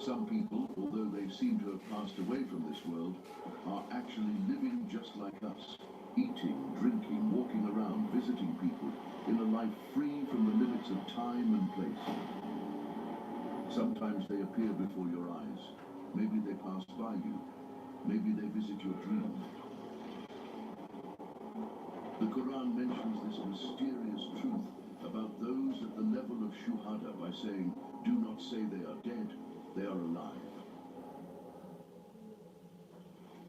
Some people, although they seem to have passed away from this world, are actually living just like us, eating, drinking, walking around, visiting people, in a life free from the limits of time and place. Sometimes they appear before your eyes. Maybe they pass by you. Maybe they visit your dreams. The Quran mentions this mysterious truth about those at the level of shuhada by saying, do not say they are dead, they are alive.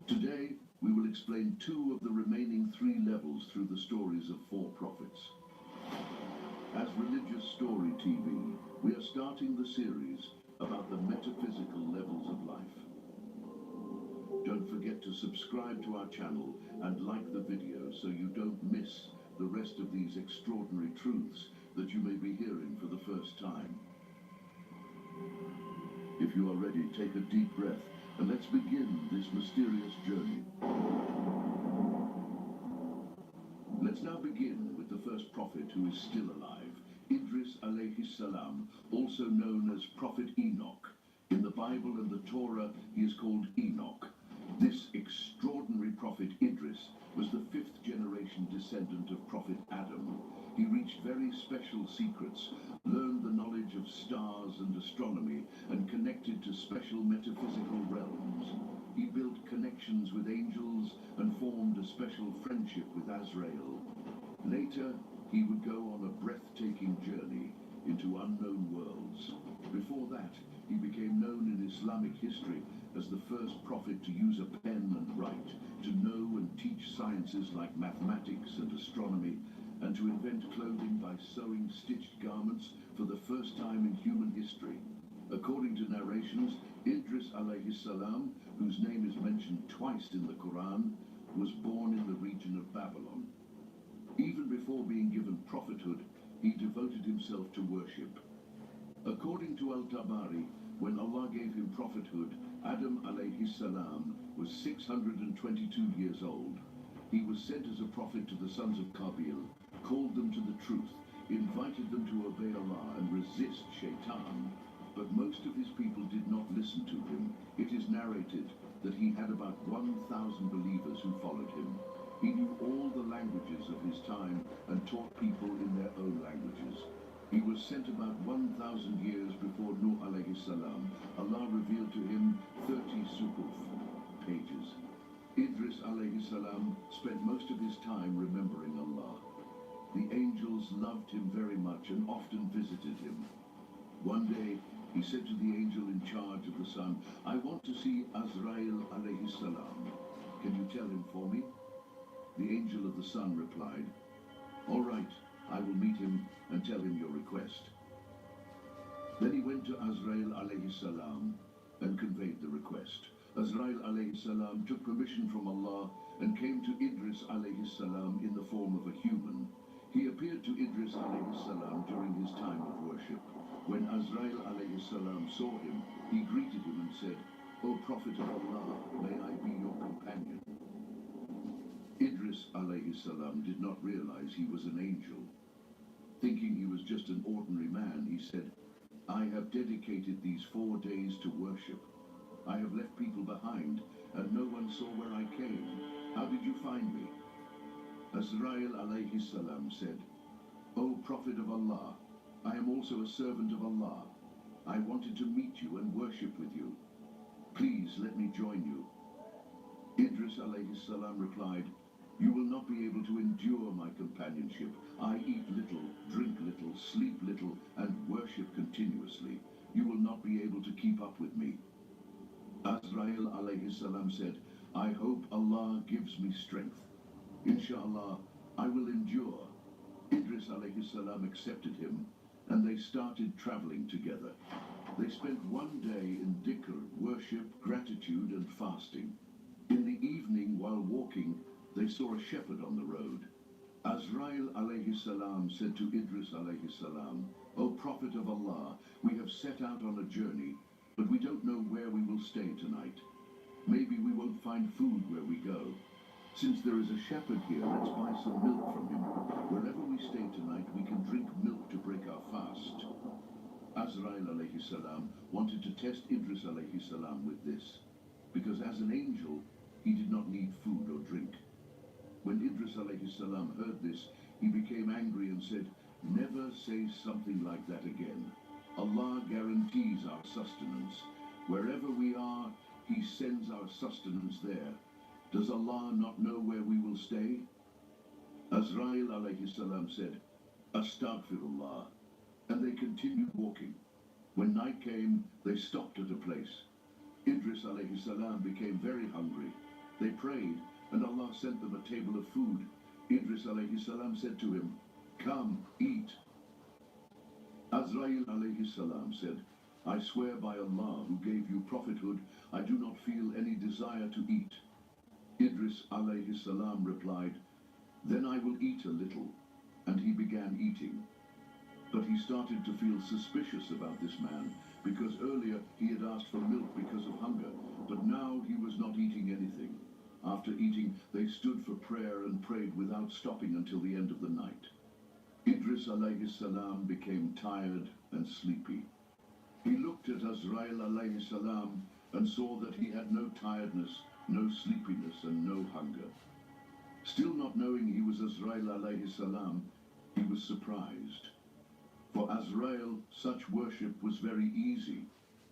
Today, we will explain 2 of the remaining 3 levels through the stories of 4 prophets. As Religious Story TV, we are starting the series about the metaphysical levels of life. Don't forget to subscribe to our channel and like the video so you don't miss the rest of these extraordinary truths that you may be hearing for the first time. If you are ready, take a deep breath and let's begin this mysterious journey. Let's now begin with the first prophet who is still alive, Idris alayhi salam, also known as Prophet Enoch. In the Bible and the Torah, he is called Enoch. This extraordinary prophet Idris was the 5th generation descendant of Prophet Adam. He reached very special secrets, learned the knowledge of stars and astronomy, and connected to special metaphysical realms. He built connections with angels and formed a special friendship with Azrael. Later, he would go on a breathtaking journey into unknown worlds. Before that, he became known in Islamic history as the first prophet to use a pen and write, to know and teach sciences like mathematics and astronomy, and to invent clothing by sewing stitched garments for the first time in human history. According to narrations, Idris alayhi salam, whose name is mentioned twice in the Quran, was born in the region of Babylon. Even before being given prophethood, he devoted himself to worship. According to Al-Tabari, when Allah gave him prophethood, Adam alayhi salam was 622 years old. He was sent as a prophet to the sons of Qabil, called them to the truth, invited them to obey Allah and resist Shaitan. But most of his people did not listen to him. It is narrated that he had about 1,000 believers who followed him. He knew all the languages of his time and taught people in their own languages. He was sent about 1,000 years before Nuh alayhi salam. Allah revealed to him 30 suhuf, pages. Idris alayhi salam spent most of his time remembering Allah. The angels loved him very much and often visited him. One day, he said to the angel in charge of the sun, I want to see Azrael alayhi salam. Can you tell him for me? The angel of the sun replied, all right, I will meet him and tell him your request. Then he went to Azrael alayhi salam and conveyed the request. Azrael alayhi salam took permission from Allah and came to Idris alayhi salam in the form of a human. He appeared to Idris alayhi salam during his time of worship. When Azrael alayhi salam saw him, he greeted him and said, O Prophet of Allah, may I be your companion. Idris alayhi salam did not realize he was an angel. Thinking he was just an ordinary man, he said, I have dedicated these 4 days to worship. I have left people behind, and no one saw where I came. How did you find me? Azrael alayhi salam said, O Prophet of Allah, I am also a servant of Allah. I wanted to meet you and worship with you. Please let me join you. Idris alayhi salam replied, you will not be able to endure my companionship. I eat little, drink little, sleep little, and worship continuously. You will not be able to keep up with me. Azrael alayhi salam said, I hope Allah gives me strength. Inshallah, I will endure. Idris alayhi salam accepted him, and they started traveling together. They spent one day in dhikr, worship, gratitude, and fasting. In the evening, while walking, they saw a shepherd on the road. Azrael alayhi salam said to Idris alayhi salam, O Prophet of Allah, we have set out on a journey, but we don't know where we will stay tonight. Maybe we won't find food where we go. Since there is a shepherd here, let's buy some milk from him. Wherever we stay tonight, we can drink milk to break our fast. Azrail alayhi salam wanted to test Idris alayhi salam with this, because as an angel, he did not need food or drink. When Idris alayhi salam heard this, he became angry and said, "Never say something like that again. Allah guarantees our sustenance. Wherever we are, he sends our sustenance there. Does Allah not know where we will stay?" Azrail alayhi salam said, "Astaghfirullah," and they continued walking. When night came, they stopped at a place. Idris alayhi salam became very hungry. They prayed, and Allah sent them a table of food. Idris alayhi salam said to him, "Come, eat." Azrail alayhi salam said, "I swear by Allah who gave you prophethood, I do not feel any desire to eat." Idris alayhi salam replied, "Then I will eat a little," and he began eating. But he started to feel suspicious about this man, because earlier he had asked for milk because of hunger, but now he was not eating anything. After eating, they stood for prayer and prayed without stopping until the end of the night. Idris alayhi salam became tired and sleepy. He looked at Azrail alayhi salam and saw that he had no tiredness, no sleepiness, and no hunger. Still not knowing he was Azrail alayhi salam, he was surprised. For Azrail, such worship was very easy,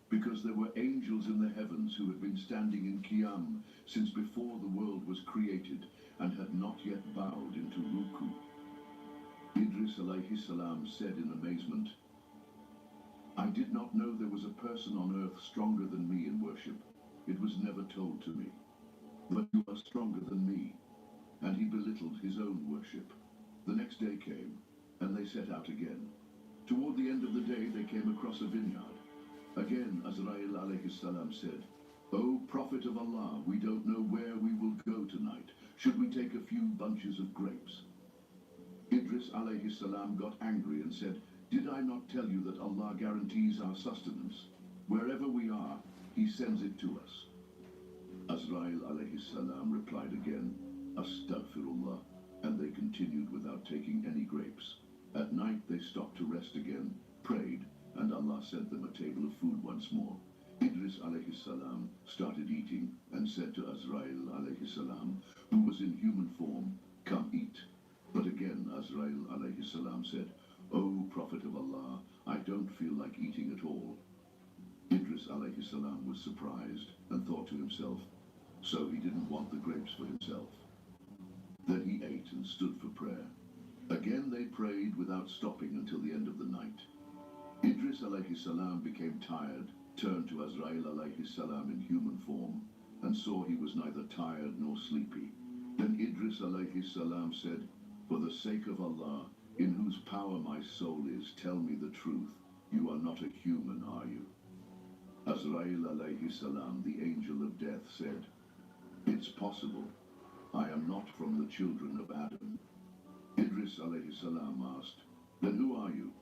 because there were angels in the heavens who had been standing in Qiyam since before the world was created and had not yet bowed into Ruku. Idris alayhi salam said in amazement, "I did not know there was a person on earth stronger than me in worship. It was never told to me. But you are stronger than me." And he belittled his own worship. The next day came, and they set out again. Toward the end of the day, they came across a vineyard. Again, Azrail alayhi salam said, "O Prophet of Allah, we don't know where we will go tonight. Should we take a few bunches of grapes?" Idris alayhi salam got angry and said, "Did I not tell you that Allah guarantees our sustenance? Wherever we are, he sends it to us." Azrail alayhi salam replied again, "Astaghfirullah," and they continued without taking any grapes. At night they stopped to rest again, prayed, and Allah sent them a table of food once more. Idris alayhi salam started eating and said to Azrail alayhi salam, who was in human form, "Come eat." But again Azrail alayhi salam said, "O Prophet of Allah, I don't feel like eating at all." Idris alayhi salam was surprised and thought to himself, so he didn't want the grapes for himself. Then he ate and stood for prayer. Again they prayed without stopping until the end of the night. Idris alayhi salam became tired, turned to Azrail alayhi salam in human form, and saw he was neither tired nor sleepy. Then Idris alayhi salam said, "For the sake of Allah, in whose power my soul is, tell me the truth. You are not a human, are you?" Azrail alayhi salam, the angel of death, said, "It's possible. I am not from the children of Adam." Idris alayhi salam asked, "Then who are you?"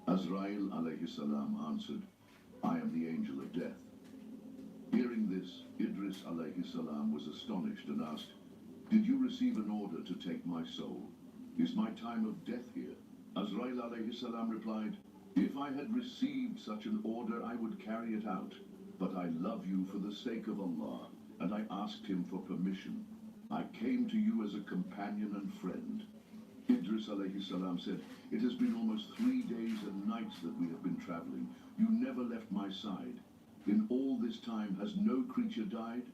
Azrail alayhi salam answered, "I am the angel of death." Hearing this, Idris alayhi salam was astonished and asked, "Did you receive an order to take my soul? Is my time of death here?" Azrail alayhi salam replied, "If I had received such an order, I would carry it out. But I love you for the sake of Allah, and I asked him for permission. I came to you as a companion and friend." Idris alayhi salam said, "It has been almost 3 days and nights that we have been traveling. You never left my side. In all this time, has no creature died?"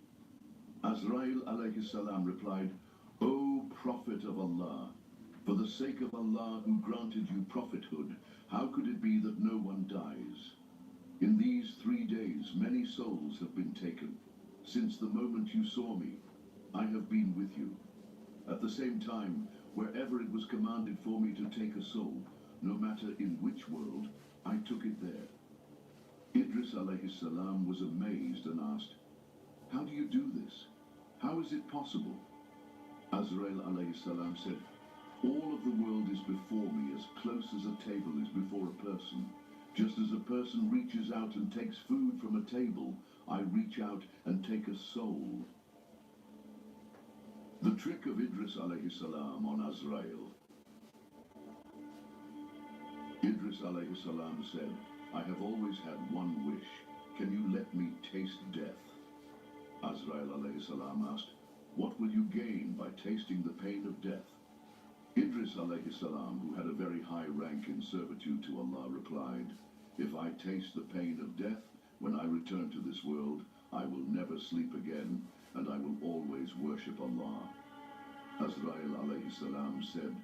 Azrail alayhi salam replied, "O Prophet of Allah, for the sake of Allah who granted you prophethood, how could it be that no one dies? In these 3 days, many souls have been taken. Since the moment you saw me, I have been with you. At the same time, wherever it was commanded for me to take a soul, no matter in which world, I took it there." Idris alayhi salam was amazed and asked, "How do you do this? How is it possible?" Azrail alayhi salam said, "All of the world is before me as close as a table is before a person. Just as a person reaches out and takes food from a table, I reach out and take a soul." The trick of Idris alayhi salam on Azrail. Idris alayhi salam said, I have always had one wish. Can you let me taste death? Azrail alayhi salam asked, what will you gain by tasting the pain of death? Idris alayhi salam, who had a very high rank in servitude to Allah, replied, if I taste the pain of death, when I return to this world, I will never sleep again, and I will always worship Allah. Azrail alayhi salam said,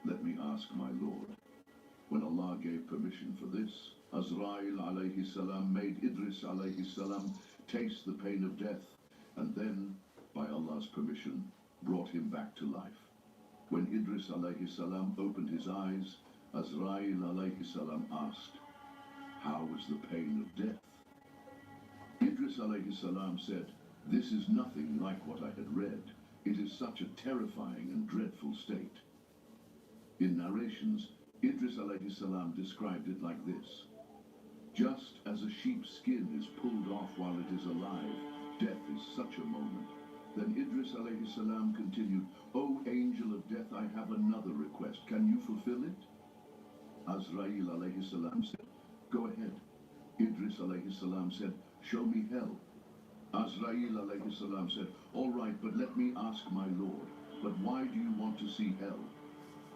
let me ask my Lord. When Allah gave permission for this, Azrail alayhi salam made Idris alayhi salam taste the pain of death, and then, by Allah's permission, brought him back to life. When Idris alayhi salam opened his eyes, Azrail alayhi salam asked, how was the pain of death? Idris alayhi salam said, this is nothing like what I had read. It is such a terrifying and dreadful state. In narrations, Idris alayhi salam described it like this. Just as a sheep's skin is pulled off while it is alive, death is such a moment. Then Idris alayhi salam continued, O angel of death, I have another request. Can you fulfill it? Azrail alayhi salam said, go ahead. Idris alayhi salam said, show me hell. Azrail alayhi salam said, all right, but let me ask my Lord, but why do you want to see hell?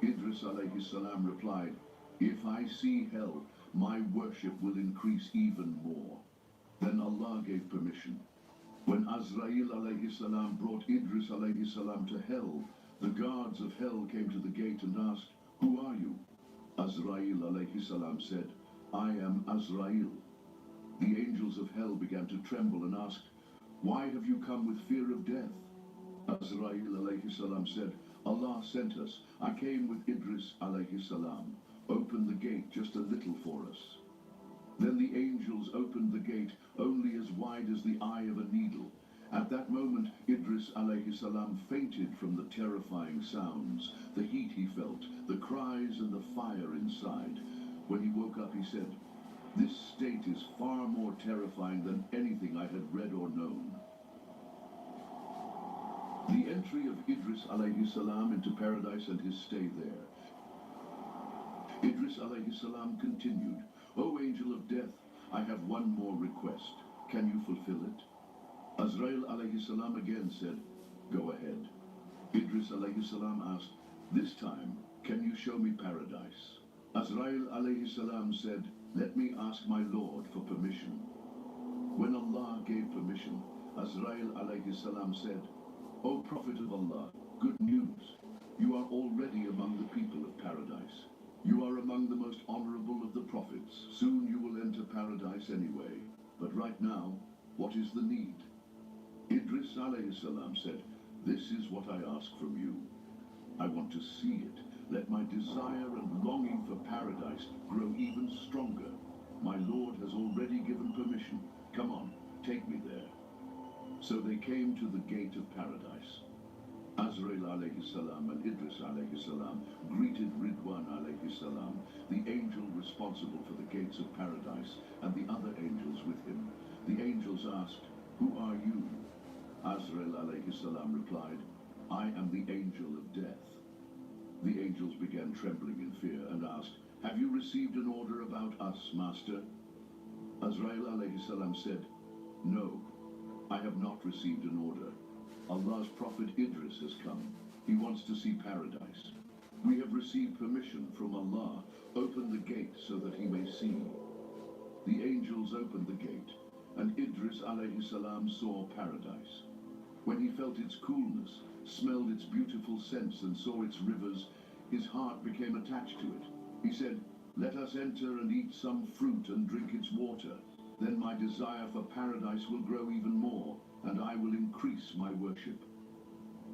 Idris alayhi salam replied, if I see hell, my worship will increase even more. Then Allah gave permission. When Azrail alayhi salam brought Idris alayhi salam to hell, the guards of hell came to the gate and asked, who are you? Azrail alayhi salam said, I am Azrail. The angels of hell began to tremble and asked, why have you come with fear of death? Azrail alayhi salam said, Allah sent us. I came with Idris alayhi salam. Open the gate just a little for us. Then the angels opened the gate only as wide as the eye of a needle. At that moment, Idris alayhi salam fainted from the terrifying sounds, the heat he felt, the cries and the fire inside. When he woke up, he said, this state is far more terrifying than anything I had read or known. The entry of Idris alayhi salam into paradise and his stay there. Idris alayhi salam continued, O angel of death, I have one more request. Can you fulfill it? Azrail alayhi salam again said, go ahead. Idris alayhi salam asked, this time, can you show me paradise? Azrail alayhi salam said, let me ask my Lord for permission. When Allah gave permission, Azrail alayhi salam said, O Prophet of Allah, good news. You are already among the people of paradise. You are among the most honorable of the prophets. Soon you will enter paradise anyway. But right now, what is the need? Idris alayhi salam said, this is what I ask from you. I want to see it. Let my desire and longing for paradise grow even stronger. My Lord has already given permission. Come on, take me there. So they came to the gate of paradise. Azrail alayhi salam and Idris alayhi salam greeted Ridwan alayhi salam, the angel responsible for the gates of paradise, and the other angels with him. The angels asked, who are you? Azrail alayhi salam replied, I am the angel of death. The angels began trembling in fear and asked, have you received an order about us, Master? Azrail alayhi salam said, no, I have not received an order. Allah's prophet Idris has come. He wants to see paradise. We have received permission from Allah. Open the gate so that he may see. The angels opened the gate, and Idris alayhi salam saw paradise. When he felt its coolness, smelled its beautiful scents, and saw its rivers, his heart became attached to it. He said, let us enter and eat some fruit and drink its water. Then my desire for paradise will grow even more, and I will increase my worship.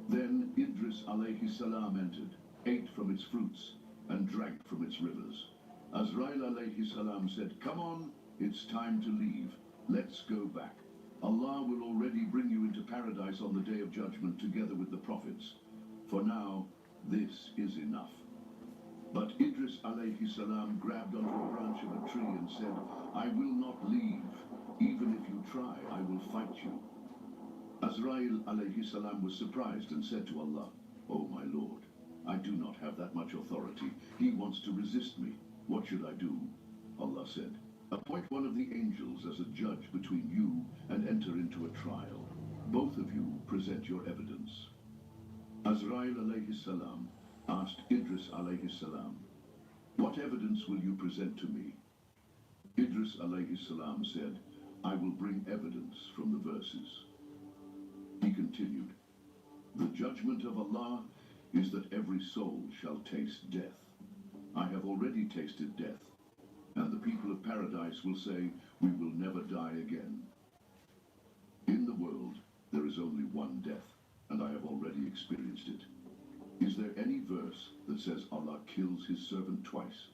Then Idris alayhi salam entered, ate from its fruits, and drank from its rivers. Azrail alayhi salam said, come on, it's time to leave. Let's go back. Allah will already bring you into paradise on the day of judgment together with the prophets. For now, this is enough. But Idris alayhi salam grabbed onto a branch of a tree and said, I will not leave. Even if you try, I will fight you. Azrail alayhi salam was surprised and said to Allah, O my Lord, I do not have that much authority. He wants to resist me. What should I do? Allah said, Appoint one of the angels as a judge between you and enter into a trial. Both of you present your evidence. Azrail alayhi salam asked Idris alayhi salam, "What evidence will you present to me?" Idris alayhi salam said, "I will bring evidence from the verses." He continued, "The judgment of Allah is that every soul shall taste death. I have already tasted death, and the people of paradise will say, we will never die again. In the world, there is only one death, and I have already experienced it. Is there any verse that says Allah kills his servant twice?"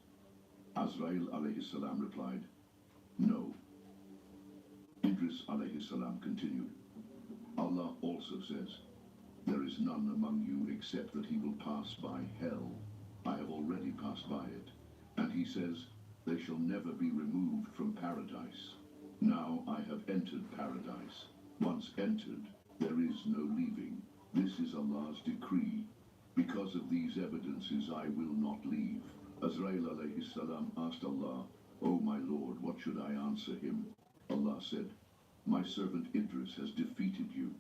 Azrail alayhi salam replied, "No." Idris alayhi salam continued, "Allah also says, there is none among you except that he will pass by hell. I have already passed by it. And he says, they shall never be removed from paradise. Now I have entered paradise. Once entered, there is no leaving. This is Allah's decree. Because of these evidences, I will not leave." Azrail alayhi salam asked Allah, "O my Lord, what should I answer him?" Allah said, "My servant Idris has defeated you.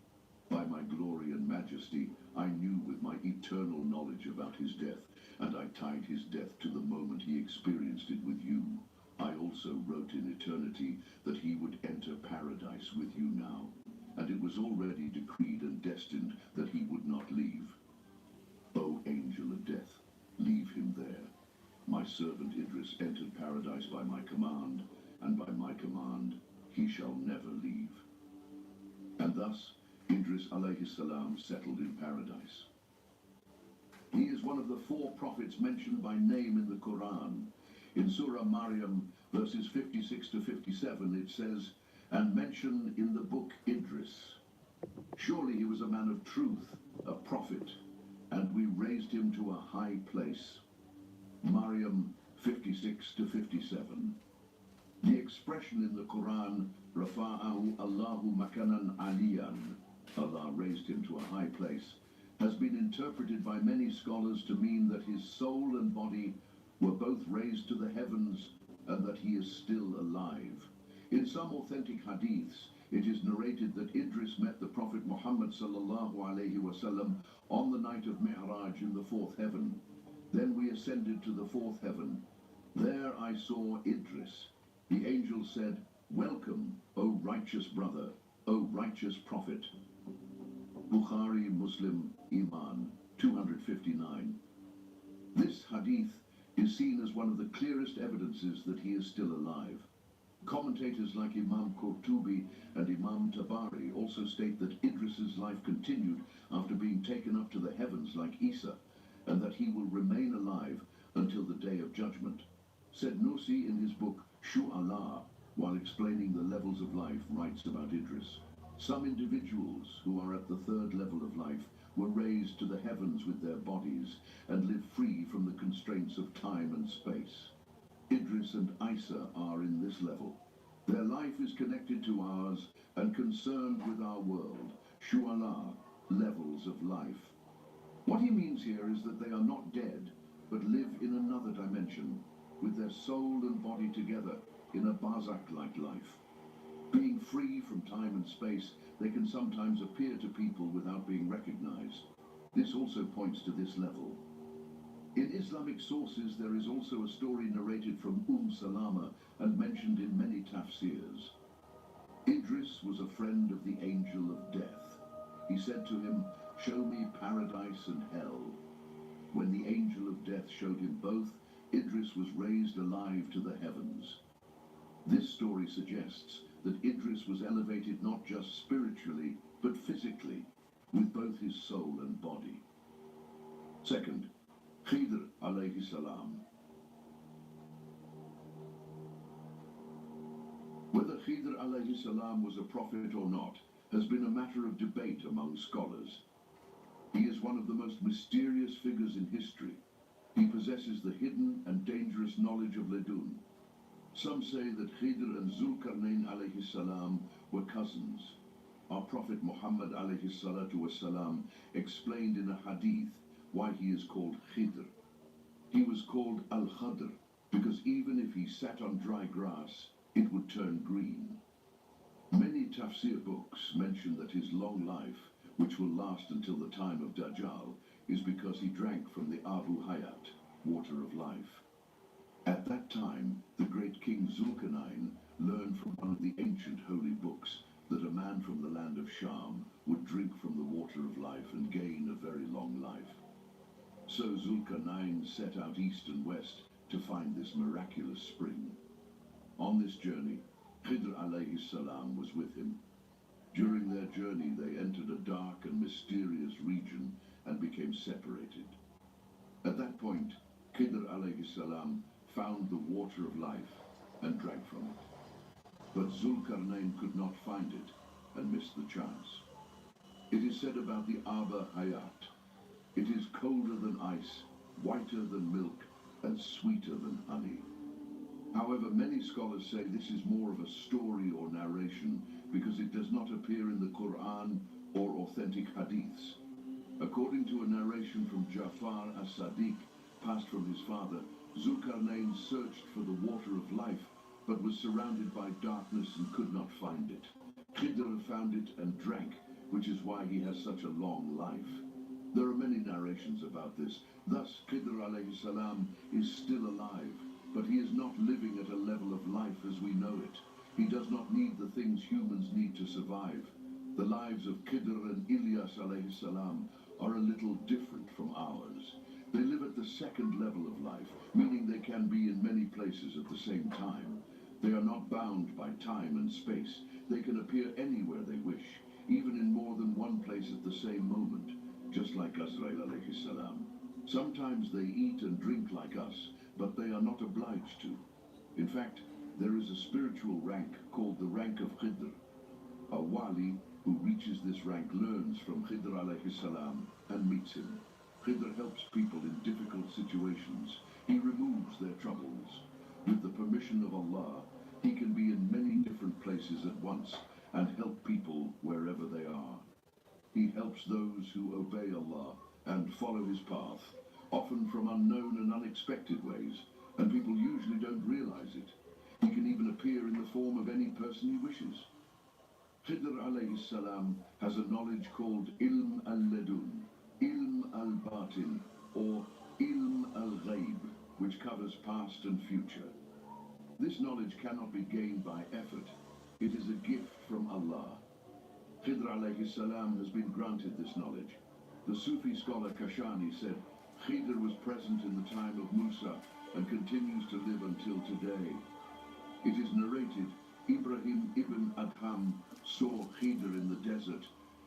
By my glory and majesty, I knew with my eternal knowledge about his death, and I tied his death to the moment he experienced it with you. I also wrote in eternity that he would enter paradise with you now, and it was already decreed and destined that he would not leave. O angel of death, leave him there. My servant Idris entered paradise by my command, and by my command he shall never leave." And thus, Idris alayhi salam settled in paradise. He is one of the 4 prophets mentioned by name in the Quran. In Surah Maryam, verses 56 to 57, it says, "And mention in the book Idris. Surely he was a man of truth, a prophet, and we raised him to a high place." Maryam 56 to 57. The expression in the Quran, "Rafa'ahu Allahu makanan aliyan," Allah raised him to a high place, has been interpreted by many scholars to mean that his soul and body were both raised to the heavens and that he is still alive. In some authentic hadiths, it is narrated that Idris met the Prophet Muhammad sallallahu alaihi wasallam on the night of Mi'raj in the 4th heaven. Then we ascended to the 4th heaven. There I saw Idris. The angel said, "Welcome, O righteous brother, O righteous prophet." Bukhari, Muslim, Iman, 259. This hadith is seen as one of the clearest evidences that he is still alive. Commentators like Imam Qurtubi and Imam Tabari also state that Idris's life continued after being taken up to the heavens like Isa, and that he will remain alive until the day of judgment. Said Nursi in his book Shu'ala, while explaining the levels of life, writes about Idris. Some individuals who are at the 3rd level of life were raised to the heavens with their bodies and live free from the constraints of time and space. Idris and Isa are in this level. Their life is connected to ours and concerned with our world. Shu'ala, levels of life. What he means here is that they are not dead, but live in another dimension, with their soul and body together in a barzakh-like life. Being free from time and space, they can sometimes appear to people without being recognized. This also points to this level. In Islamic sources, there is also a story narrated from Salama and mentioned in many tafsirs. Idris was a friend of the angel of death. He said to him, "Show me paradise and hell." When the angel of death showed him both, Idris was raised alive to the heavens. This story suggests that Idris was elevated not just spiritually, but physically, with both his soul and body. Second, Khidr alayhi salam. Whether Khidr alayhi salam was a prophet or not has been a matter of debate among scholars. He is one of the most mysterious figures in history. He possesses the hidden and dangerous knowledge of Ledun. Some say that Khidr and Zulkarnain alayhi salam were cousins. Our Prophet Muhammad alayhi salatu wasalam explained in a hadith why he is called Khidr. He was called Al-Khadr because even if he sat on dry grass, it would turn green. Many tafsir books mention that his long life, which will last until the time of Dajjal, is because he drank from the Abu Hayat, water of life. At that time, the great king Zulkarnain learned from one of the ancient holy books that a man from the land of Sham would drink from the water of life and gain a very long life. So Zulkarnain set out east and west to find this miraculous spring. On this journey, Khidr alayhi salam was with him. During their journey, they entered a dark and mysterious region and became separated. At that point, Khidr alayhi salam found the water of life and drank from it. But Zulkarnain could not find it and missed the chance. It is said about the Aba Hayat, it is colder than ice, whiter than milk, and sweeter than honey. However, many scholars say this is more of a story or narration because it does not appear in the Quran or authentic hadiths. According to a narration from Jafar as-Sadiq, passed from his father, Zulkarnain searched for the water of life, but was surrounded by darkness and could not find it. Khidr found it and drank, which is why he has such a long life. There are many narrations about this. Thus, Khidr alayhi salam is still alive, but he is not living at a level of life as we know it. He does not need the things humans need to survive. The lives of Khidr and Ilyas alayhi salam are a little different from ours. They live at the second level of life, meaning they can be in many places at the same time. They are not bound by time and space. They can appear anywhere they wish, even in more than one place at the same moment, just like Azrail alayhi salam. Sometimes they eat and drink like us, but they are not obliged to. In fact, there is a spiritual rank called the rank of Khidr. A wali who reaches this rank learns from Khidr alayhi salam and meets him. Khidr helps people in difficult situations. He removes their troubles. With the permission of Allah, he can be in many different places at once and help people wherever they are. He helps those who obey Allah and follow his path, often from unknown and unexpected ways, and people usually don't realize it. He can even appear in the form of any person he wishes. Khidr alayhi salam has a knowledge called Ilm al-Ladun, Ilm al-Batin, or Ilm al-Ghaib, which covers past and future. This knowledge cannot be gained by effort. It is a gift from Allah. Khidr alayhi salam has been granted this knowledge. The Sufi scholar Kashani said, Khidr was present in the time of Musa and continues to live until today. It is narrated, Ibrahim ibn Adham saw Khidr in the desert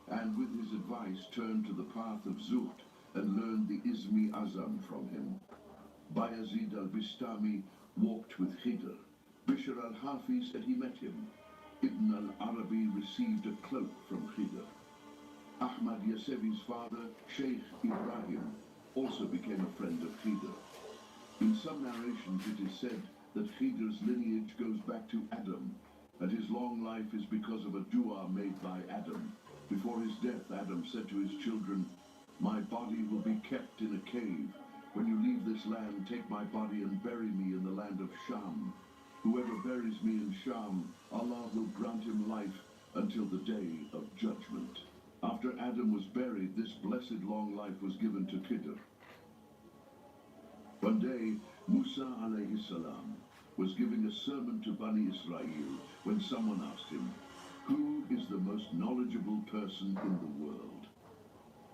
and with his advice turned to the path of Zuhd and learned the Ismi Azam from him. Bayazid al-Bistami walked with Khidr. Bishr al-Hafi said he met him. Ibn al-Arabi received a cloak from Khidr. Ahmad Yasevi's father, Sheikh Ibrahim, also became a friend of Khidr. In some narrations it is said that Khidr's lineage goes back to Adam, and his long life is because of a dua made by Adam. Before his death, Adam said to his children, "My body will be kept in a cave. When you leave this land, take my body and bury me in the land of Sham. Whoever buries me in Sham, Allah will grant him life until the day of judgment." After Adam was buried, this blessed long life was given to Khidr. One day, Musa alayhi salam was giving a sermon to Bani Israel when someone asked him, "Who is the most knowledgeable person in the world?"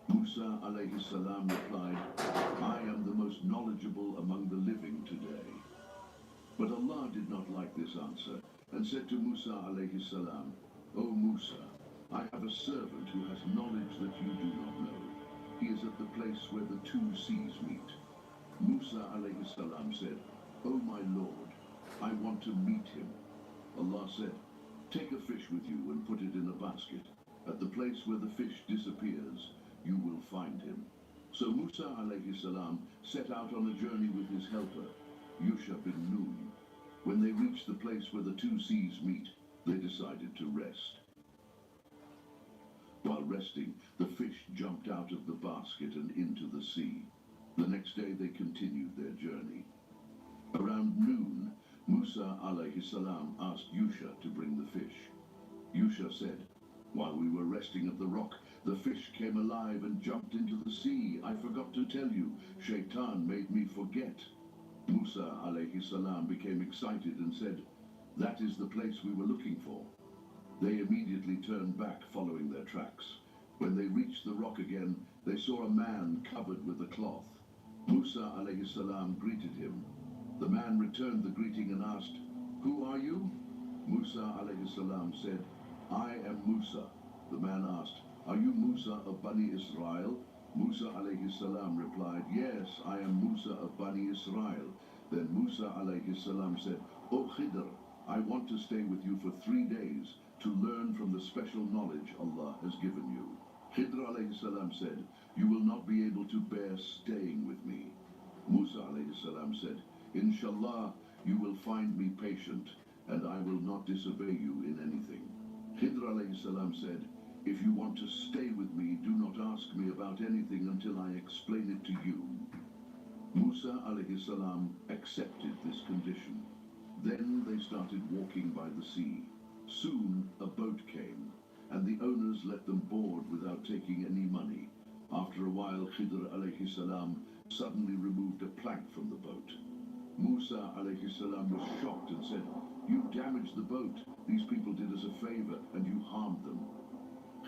Musa alayhi salam replied, "I am the most knowledgeable among the living today." But Allah did not like this answer and said to Musa alayhi salam, "O Musa, I have a servant who has knowledge that you do not know. He is at the place where the two seas meet." Musa alayhi salam said, "O my Lord, I want to meet him." Allah said, "Take a fish with you and put it in a basket. At the place where the fish disappears, you will find him." So Musa alayhi salam set out on a journey with his helper, Yusha bin Nun. When they reached the place where the two seas meet, they decided to rest. While resting, the fish jumped out of the basket and into the sea. The next day they continued their journey. Around noon, Musa alayhi salam asked Yusha to bring the fish. Yusha said, "While we were resting at the rock, the fish came alive and jumped into the sea. I forgot to tell you, Shaitan made me forget." Musa alayhi salam became excited and said, "That is the place we were looking for." They immediately turned back following their tracks. When they reached the rock again, they saw a man covered with a cloth. Musa alayhi salam greeted him. The man returned the greeting and asked, "Who are you?" Musa alayhi salam said, "I am Musa." The man asked, "Are you Musa of Bani Israel?" Musa alayhi salam replied, "Yes, I am Musa of Bani Israel." Then Musa alayhi salam said, "O Khidr, I want to stay with you for 3 days to learn from the special knowledge Allah has given you." Khidr alayhi salam said, "You will not be able to bear staying with me." Musa alayhi salam said, "Inshallah, you will find me patient, and I will not disobey you in anything." Khidr alayhi salam said, "If you want to stay with me, do not ask me about anything until I explain it to you." Musa alayhi salam accepted this condition. Then they started walking by the sea. Soon a boat came, and the owners let them board without taking any money. After a while, Khidr alayhi salam suddenly removed a plank from the boat. Musa alayhi salam was shocked and said, "You damaged the boat. These people did us a favor and you harmed them."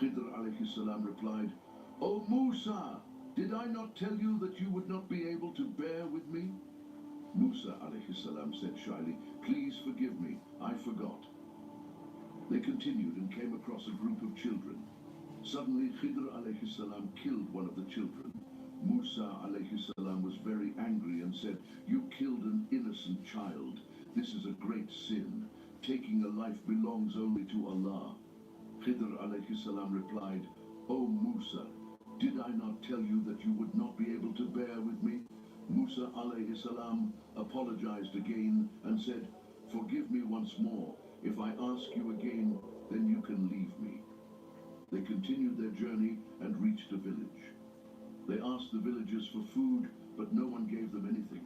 Khidr alayhi salam replied, "O Musa, did I not tell you that you would not be able to bear with me?" Musa alayhi salam said shyly, "Please forgive me, I forgot." They continued and came across a group of children. Suddenly Khidr alayhi salam killed one of the children. Musa alayhi salam was very angry and said, "You killed an innocent child. This is a great sin. Taking a life belongs only to Allah." Khidr alayhi salam replied, "O Musa, did I not tell you that you would not be able to bear with me?" Musa alayhi salam apologized again and said, "Forgive me once more. If I ask you again, then you can leave me." They continued their journey and reached a village. They asked the villagers for food, but no one gave them anything.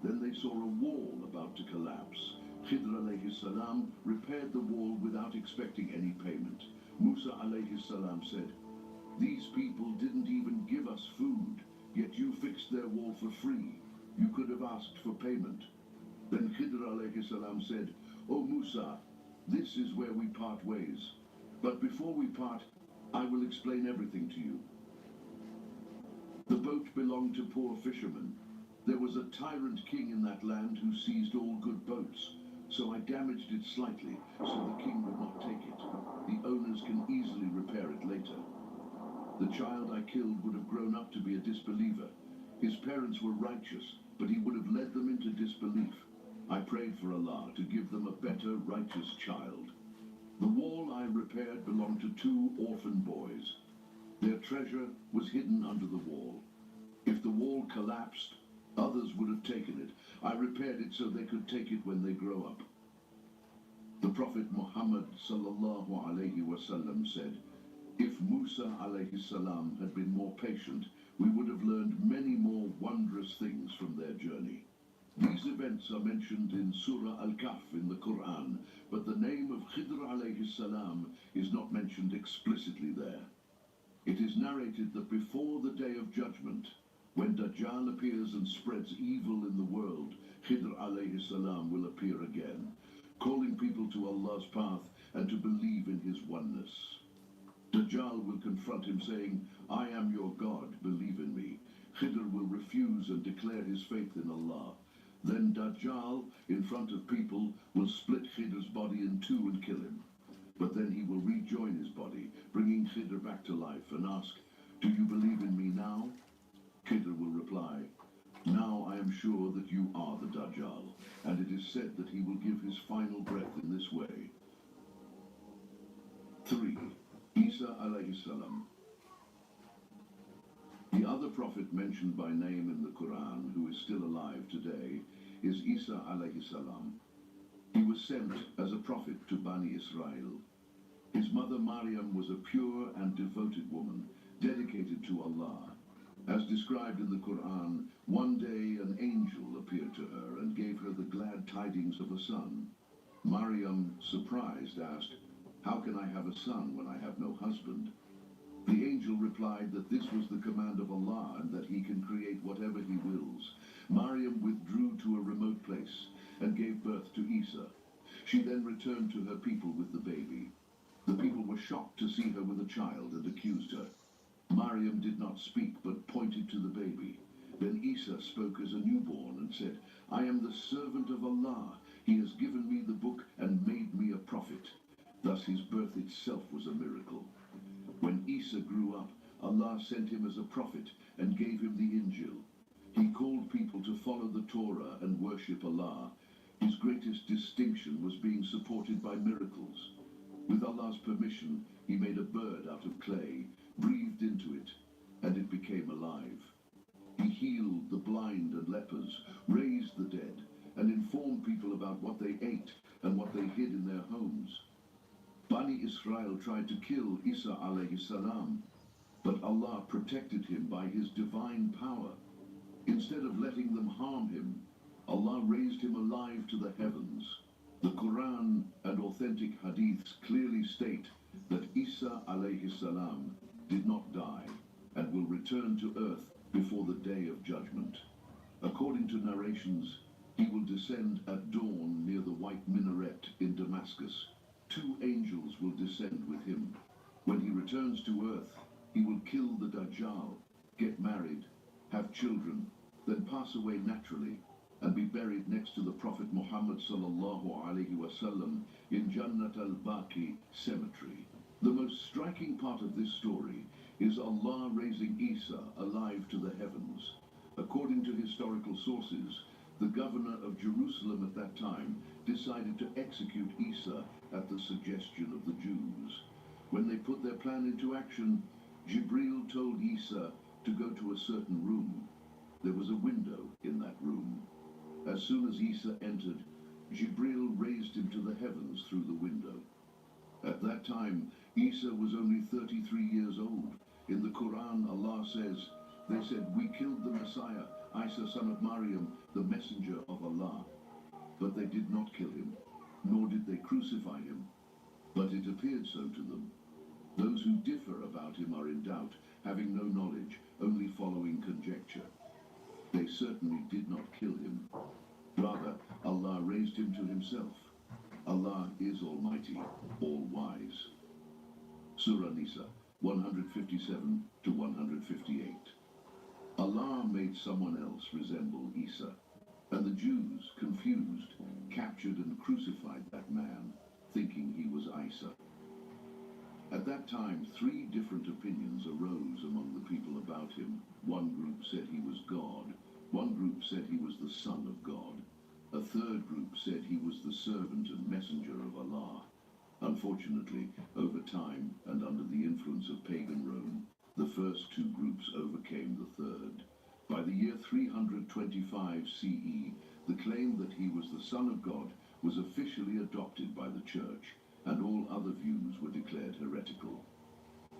Then they saw a wall about to collapse. Khidr alayhi salam repaired the wall without expecting any payment. Musa alayhi salam said, "These people didn't even give us food, yet you fixed their wall for free. You could have asked for payment." Then Khidr alayhi salam said, "O Musa, this is where we part ways. But before we part, I will explain everything to you. The boat belonged to poor fishermen. There was a tyrant king in that land who seized all good boats, so I damaged it slightly so the king would not take it. The owners can easily repair it later. The child I killed would have grown up to be a disbeliever. His parents were righteous, but he would have led them into disbelief. I prayed for Allah to give them a better, righteous child. The wall I repaired belonged to 2 orphan boys. Their treasure was hidden under the wall. If the wall collapsed, others would have taken it. I repaired it so they could take it when they grow up." The Prophet Muhammad sallallahu alayhi wasallam said, "If Musa alayhi salam had been more patient, we would have learned many more wondrous things from their journey." These events are mentioned in Surah Al-Kahf in the Quran, but the name of Khidr alayhi salam is not mentioned explicitly there. It is narrated that before the Day of Judgment, when Dajjal appears and spreads evil in the world, Khidr alayhi salam will appear again, calling people to Allah's path and to believe in his oneness. Dajjal will confront him saying, "I am your God, believe in me." Khidr will refuse and declare his faith in Allah. Then Dajjal, in front of people, will split Khidr's body in 2 and kill him. But then he will rejoin his body, bringing Khidr back to life, and ask, "Do you believe in me now?" Khidr will reply, "Now I am sure that you are the Dajjal," and it is said that he will give his final breath in this way. 3. Isa alayhi salam. The other prophet mentioned by name in the Quran, who is still alive today, is Isa alayhi salam. He was sent as a prophet to Bani Israel. His mother Maryam was a pure and devoted woman, dedicated to Allah. As described in the Quran, one day an angel appeared to her and gave her the glad tidings of a son. Maryam, surprised, asked, "How can I have a son when I have no husband?" The angel replied that this was the command of Allah and that he can create whatever he wills. Maryam withdrew to a remote place and gave birth to Isa. She then returned to her people with the baby. The people were shocked to see her with a child and accused her. Maryam did not speak but pointed to the baby. Then Isa spoke as a newborn and said, "I am the servant of Allah. He has given me the book and made me a prophet." Thus his birth itself was a miracle. When Isa grew up, Allah sent him as a prophet and gave him the Injil. He called people to follow the Torah and worship Allah. His greatest distinction was being supported by miracles. With Allah's permission, he made a bird out of clay, breathed into it, and it became alive. He healed the blind and lepers, raised the dead, and informed people about what they ate and what they hid in their homes. Bani Israel tried to kill Isa alayhi salam, but Allah protected him by his divine power. Instead of letting them harm him, Allah raised him alive to the heavens. The Quran and authentic hadiths clearly state that Isa alayhi salam did not die and will return to earth before the day of judgment. According to narrations, he will descend at dawn near the white minaret in Damascus. 2 angels will descend with him. When he returns to earth, he will kill the Dajjal, get married, have children, then pass away naturally and be buried next to the Prophet Muhammad sallallahu alaihi wasallam in Jannat al-Baqi cemetery. The most striking part of this story is Allah raising Isa alive to the heavens. According to historical sources, the governor of Jerusalem at that time decided to execute Isa at the suggestion of the Jews. When they put their plan into action, Jibril told Isa to go to a certain room. There was a window in that room. As soon as Isa entered, Jibril raised him to the heavens through the window. At that time, Isa was only 33 years old. In the Quran, Allah says, "They said, 'We killed the Messiah, Isa son of Maryam, the messenger of Allah.' But they did not kill him, nor did they crucify him. But it appeared so to them. Those who differ about him are in doubt, having no knowledge, only following conjecture. They certainly did not kill him. Rather, Allah raised him to himself. Allah is Almighty, all-wise." Surah Nisa, 157 to 158. Allah made someone else resemble Isa, and the Jews, confused, captured and crucified that man, thinking he was Isa. At that time, 3 different opinions arose among the people about him. One group said he was God. One group said he was the Son of God. A third group said he was the servant and messenger of Allah. Unfortunately, over time and under the influence of pagan Rome, the first 2 groups overcame the third. By the year 325 CE, the claim that he was the Son of God was officially adopted by the Church, and all other views were declared heretical.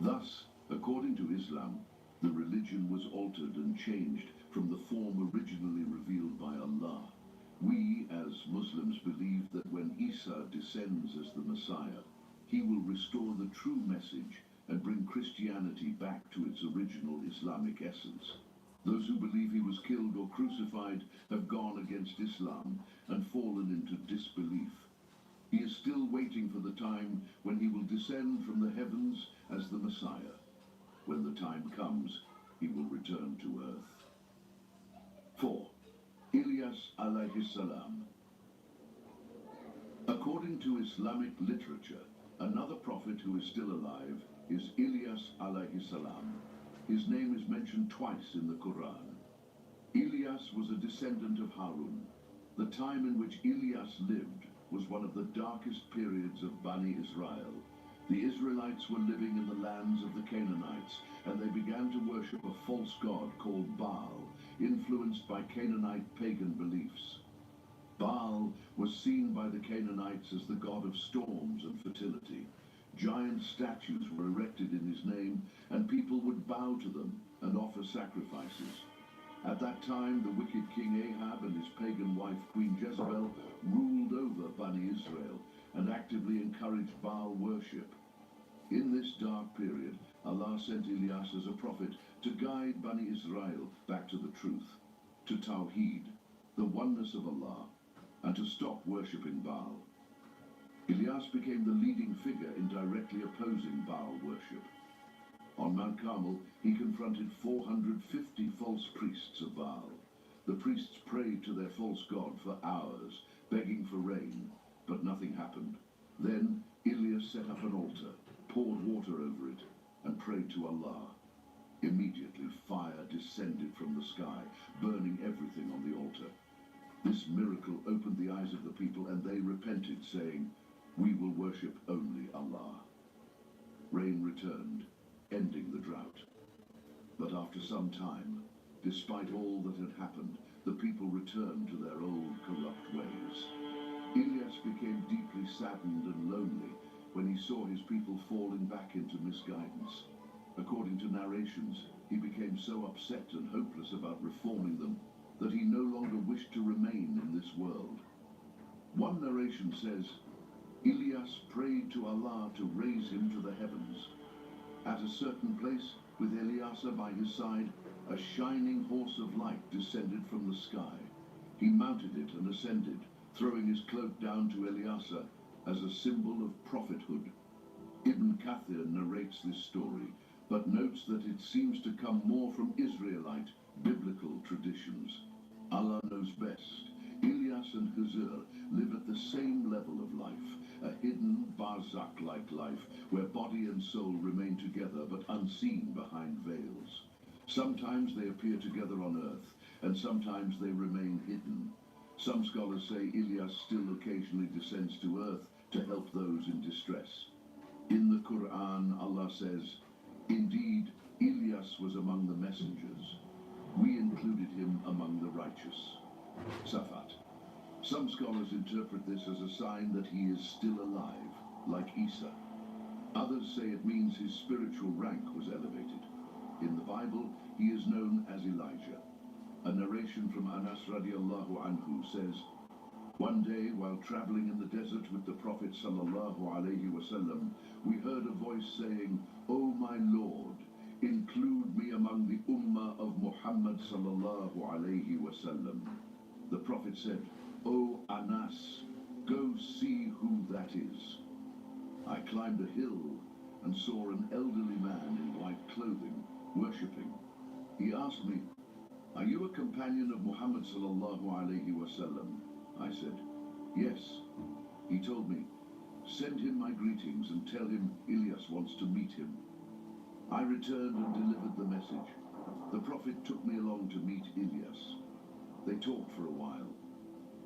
Thus, according to Islam, the religion was altered and changed from the form originally revealed by Allah. We, as Muslims, believe that when Isa descends as the Messiah, he will restore the true message and bring Christianity back to its original Islamic essence. Those who believe he was killed or crucified have gone against Islam and fallen into disbelief. He is still waiting for the time when he will descend from the heavens as the Messiah. When the time comes, he will return to earth. 4. Ilyas alayhi salam. According to Islamic literature, another prophet who is still alive is Ilyas alayhi salam. His name is mentioned twice in the Quran. Ilyas was a descendant of Harun. The time in which Ilyas lived was one of the darkest periods of Bani Israel. The Israelites were living in the lands of the Canaanites, and they began to worship a false god called Baal, influenced by Canaanite pagan beliefs. Baal was seen by the Canaanites as the god of storms and fertility. Giant statues were erected in his name, and people would bow to them and offer sacrifices. At that time, the wicked King Ahab and his pagan wife Queen Jezebel ruled over Bani Israel and actively encouraged Baal worship. In this dark period, Allah sent Ilyas as a prophet to guide Bani Israel back to the truth, to Tawheed, the oneness of Allah, and to stop worshipping Baal. Ilyas became the leading figure in directly opposing Baal worship. On Mount Carmel, he confronted 450 false priests of Baal. The priests prayed to their false god for hours, begging for rain, but nothing happened. Then Ilyas set up an altar, poured water over it, and prayed to Allah. Immediately, fire descended from the sky, burning everything on the altar. This miracle opened the eyes of the people, and they repented, saying, "We will worship only Allah." Rain returned, ending the drought. But after some time, despite all that had happened, the people returned to their old corrupt ways. Ilyas became deeply saddened and lonely when he saw his people falling back into misguidance. According to narrations, he became so upset and hopeless about reforming them that he no longer wished to remain in this world. One narration says, Ilyas prayed to Allah to raise him to the heavens. At a certain place, with Eliasa by his side, a shining horse of light descended from the sky. He mounted it and ascended, throwing his cloak down to Eliasa as a symbol of prophethood. Ibn Kathir narrates this story, but notes that it seems to come more from Israelite, biblical traditions. Allah knows best. Ilyas and Khizr live at the same level of life, a hidden barzakh-like life, where body and soul remain together but unseen behind veils. Sometimes they appear together on earth, and sometimes they remain hidden. Some scholars say Ilyas still occasionally descends to earth to help those in distress. In the Quran, Allah says, "Indeed, Ilyas was among the messengers. We included him among the righteous." Safat. Some scholars interpret this as a sign that he is still alive, like Isa. Others say it means his spiritual rank was elevated. In the Bible, he is known as Elijah. A narration from Anas radiallahu anhu says, "One day, while traveling in the desert with the Prophet sallallahu alaihi wasallam, we heard a voice saying, 'O my Lord, include me among the ummah of Muhammad sallallahu alaihi wasallam.' The Prophet said, 'O Anas, go see who that is.' I climbed a hill and saw an elderly man in white clothing, worshipping. He asked me, 'Are you a companion of Muhammad sallallahu alaihi wasallam?' I said, 'Yes.' He told me, 'Send him my greetings and tell him Ilyas wants to meet him.' I returned and delivered the message. The Prophet took me along to meet Ilyas. They talked for a while.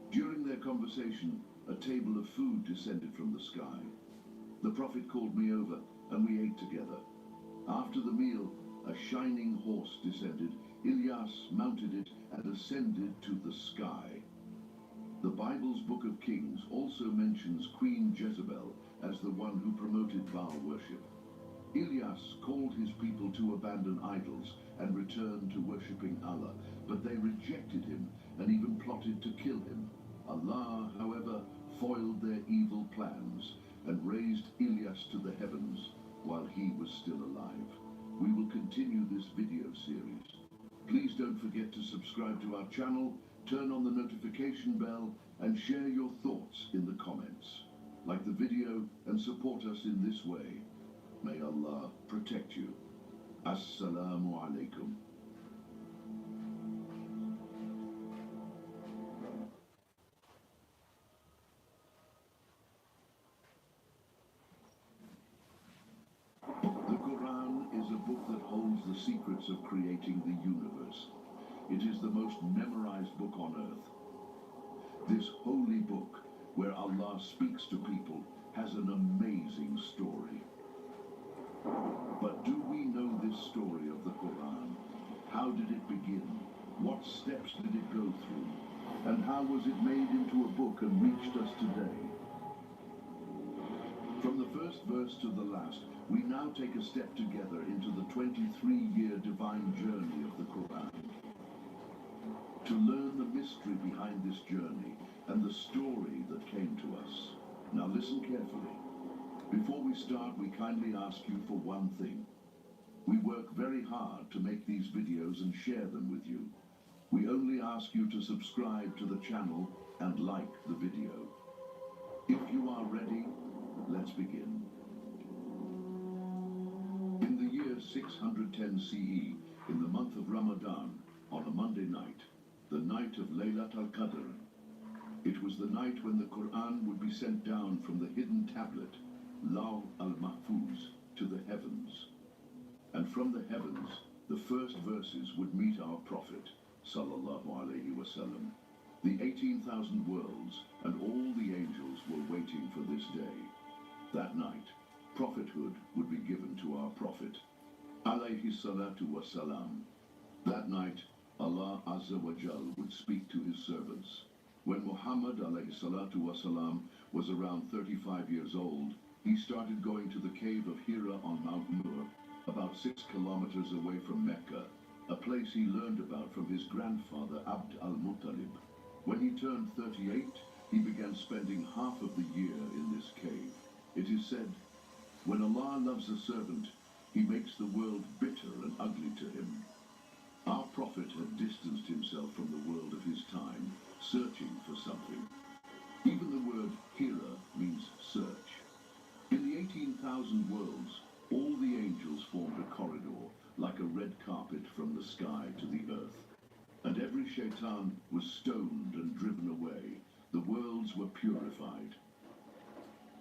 During their conversation, a table of food descended from the sky. The Prophet called me over, and we ate together. After the meal, a shining horse descended. Ilyas mounted it and ascended to the sky. The Bible's Book of Kings also mentions Queen Jezebel as the one who promoted Baal worship. Ilyas called his people to abandon idols and return to worshipping Allah, but they rejected him and even plotted to kill him. Allah, however, foiled their evil plans and raised Ilyas to the heavens while he was still alive. We will continue this video series. Please don't forget to subscribe to our channel, turn on the notification bell, and share your thoughts in the comments. Like the video and support us in this way. May Allah protect you. Assalamu alaikum. The Quran is a book that holds the secrets of creating the universe. It is the most memorized book on earth. This holy book, where Allah speaks to people, has an amazing story. But do we know this story of the Quran? How did it begin? What steps did it go through? And how was it made into a book and reached us today? From the first first verse to the last, we now take a step together into the 23-year divine journey of the Quran. To learn the mystery behind this journey and the story that came to us. Now listen carefully. Before we start, we kindly ask you for one thing. We work very hard to make these videos and share them with you. We only ask you to subscribe to the channel and like the video. If you are ready, let's begin. In the year 610 CE, in the month of Ramadan, on a Monday night, the night of Laylat al-Qadr, it was the night when the Quran would be sent down from the hidden tablet, Law al-Mahfuz, to the heavens. And from the heavens, the first verses would meet our Prophet, sallallahu alaihi wasallam. The 18,000 worlds and all the angels were waiting for this day. That night, prophethood would be given to our Prophet, alayhi salatu wasalam. That night, Allah Azza wa Jal would speak to his servants. When Muhammad alayhi salatu wasalam was around 35 years old, he started going to the cave of Hira on Mount Nur, about 6 kilometers away from Mecca, a place he learned about from his grandfather Abd al-Muttalib. When he turned 38, he began spending half of the year in this cave. It is said, when Allah loves a servant, he makes the world bitter and ugly to him. Our Prophet had distanced himself from the world of his time, searching for something. Even the word Hira means search. In the 18,000 worlds, all the angels formed a corridor, like a red carpet from the sky to the earth. And every shaitan was stoned and driven away. The worlds were purified.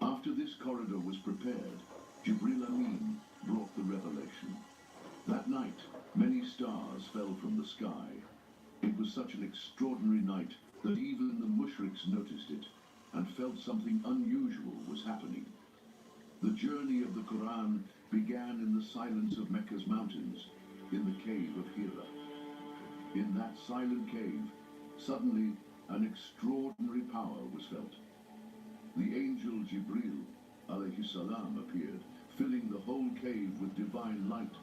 After this corridor was prepared, Jibril Amin brought the revelation. That night, many stars fell from the sky. It was such an extraordinary night that even the mushriks noticed it and felt something unusual was happening. The journey of the Quran began in the silence of Mecca's mountains, in the cave of Hira. In that silent cave, suddenly an extraordinary power was felt. The angel Jibril alayhi salam appeared, filling the whole cave with divine light.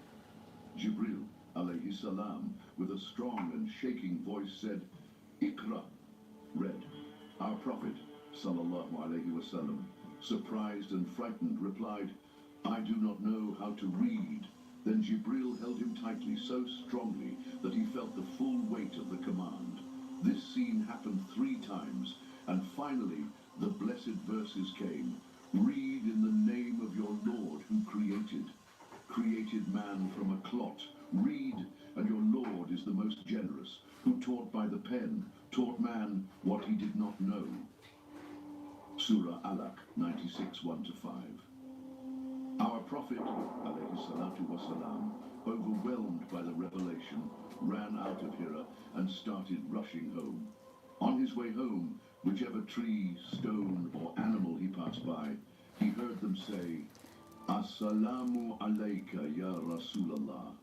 Jibril alayhi salam, with a strong and shaking voice, said, Iqra, read. Our Prophet, sallallahu alayhi wasallam, surprised and frightened, replied, I do not know how to read. Then Jibril held him tightly so strongly that he felt the full weight of the command. This scene happened 3 times, and finally the blessed verses came. Read in the name of your Lord who created man from a clot. Read, and your Lord is the most generous, who taught by the pen, taught man what he did not know. Surah Alaq 96, 1-5. Our Prophet, alayhi salatu wasalam, overwhelmed by the revelation, ran out of Hira and started rushing home. On his way home, whichever tree, stone, or animal he passed by, he heard them say, Assalamu alayka ya Rasulallah.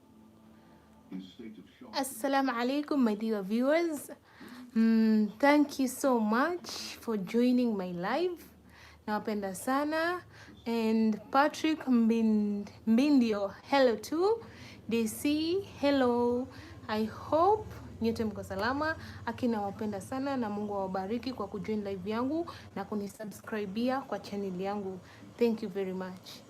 His state of shock. Assalamu alaikum, my dear viewers. Thank you so much for joining my live. Nawapenda sana. And Patrick Mbindio, hello too. DC, hello. I hope nyote mko salama. Akina wapenda sana na Mungu awabariki kwa kujoin live yangu na kunisubscribia kwa channel yangu. Thank you very much.